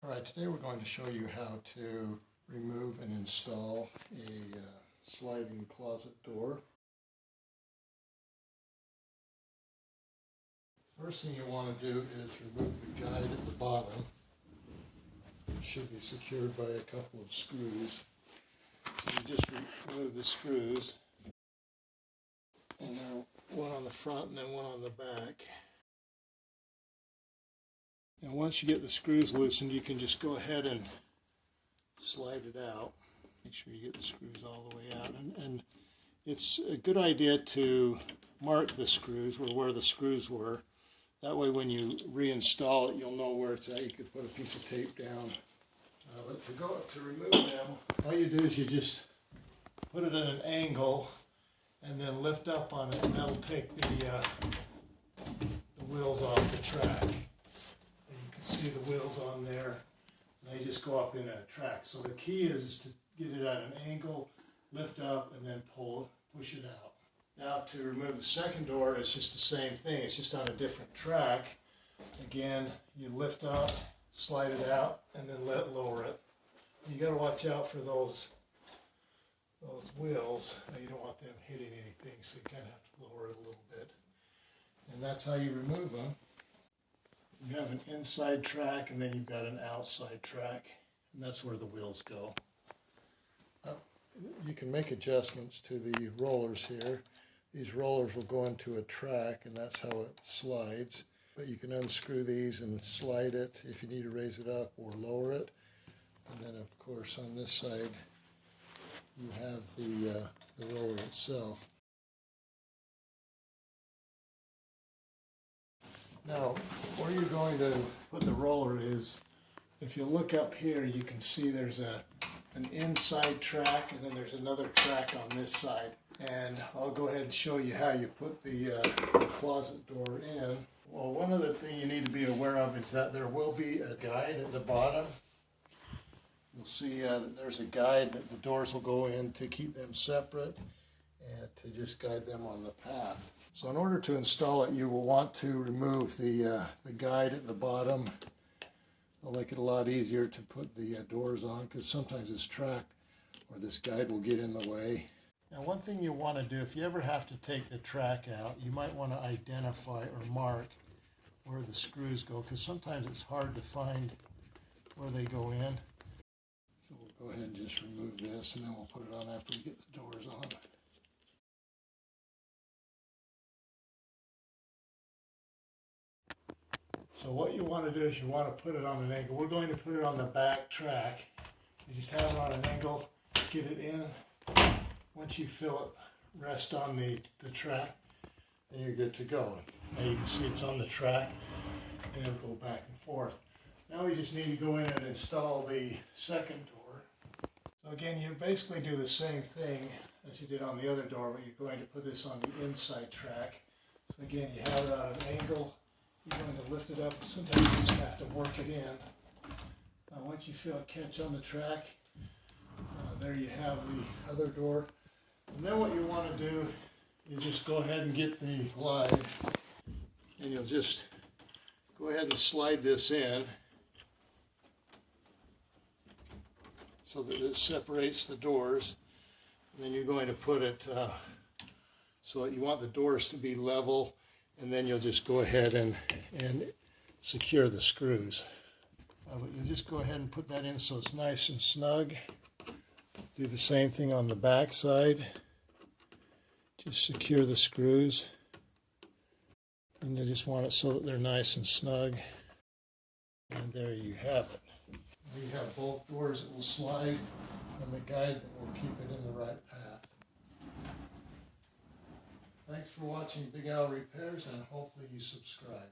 Alright, today we're going to show you how to remove and install a sliding closet door. First thing you want to do is remove the guide at the bottom. It should be secured by a couple of screws. So you just remove the screws, and there are one on the front and then one on the back. And once you get the screws loosened, you can just go ahead and slide it out. Make sure you get the screws all the way out. And it's a good idea to mark the screws where the screws were. That way when you reinstall it, you'll know where it's at. You could put a piece of tape down. But to remove them, all you do is you just put it at an angle and then lift up on it, and that'll take the wheels off the track. See the wheels on there, and they just go up in a track. So the key is to get it at an angle, lift up, and then push it out. Now to remove the second door, it's just the same thing. It's just on a different track. Again, you lift up, slide it out, and then lower it. And you got to watch out for those wheels. You don't want them hitting anything, so you kind of have to lower it a little bit. And that's how you remove them. You have an inside track, and then you've got an outside track, and that's where the wheels go. You can make adjustments to the rollers here. These rollers will go into a track, and that's how it slides. But you can unscrew these and slide it if you need to raise it up or lower it. And then, of course, on this side, you have the roller itself. Now, where you're going to put the roller is, if you look up here, you can see there's an inside track, and then there's another track on this side. And I'll go ahead and show you how you put the closet door in. Well, one other thing you need to be aware of is that there will be a guide at the bottom. You'll see that there's a guide that the doors will go in to keep them separate and to just guide them on the path. So in order to install it, you will want to remove the guide at the bottom. It'll make it a lot easier to put the doors on, because sometimes this track or this guide will get in the way. Now, one thing you want to do, if you ever have to take the track out, you might want to identify or mark where the screws go, because sometimes it's hard to find where they go in. So we'll go ahead and just remove this, and then we'll put it on after we get the doors on. So what you want to do is you want to put it on an angle. We're going to put it on the back track. You just have it on an angle, get it in. Once you feel it rest on the track, then you're good to go. Now you can see it's on the track, and it'll go back and forth. Now we just need to go in and install the second door. So again, you basically do the same thing as you did on the other door, but you're going to put this on the inside track. So again, you have it on an angle. You're going to lift it up, and sometimes you just have to work it in. Once you feel it catch on the track, there you have the other door. And then what you want to do is just go ahead and get the glide, and you'll just go ahead and slide this in so that it separates the doors. And then you're going to put it so that you want the doors to be level, and then you'll just go ahead and secure the screws. But you'll just go ahead and put that in so it's nice and snug. Do the same thing on the back side. Just secure the screws. And you just want it so that they're nice and snug. And there you have it. Now you have both doors that will slide, and the guide that will keep it in the right path. Thanks for watching Big Al Repairs, and hopefully you subscribe.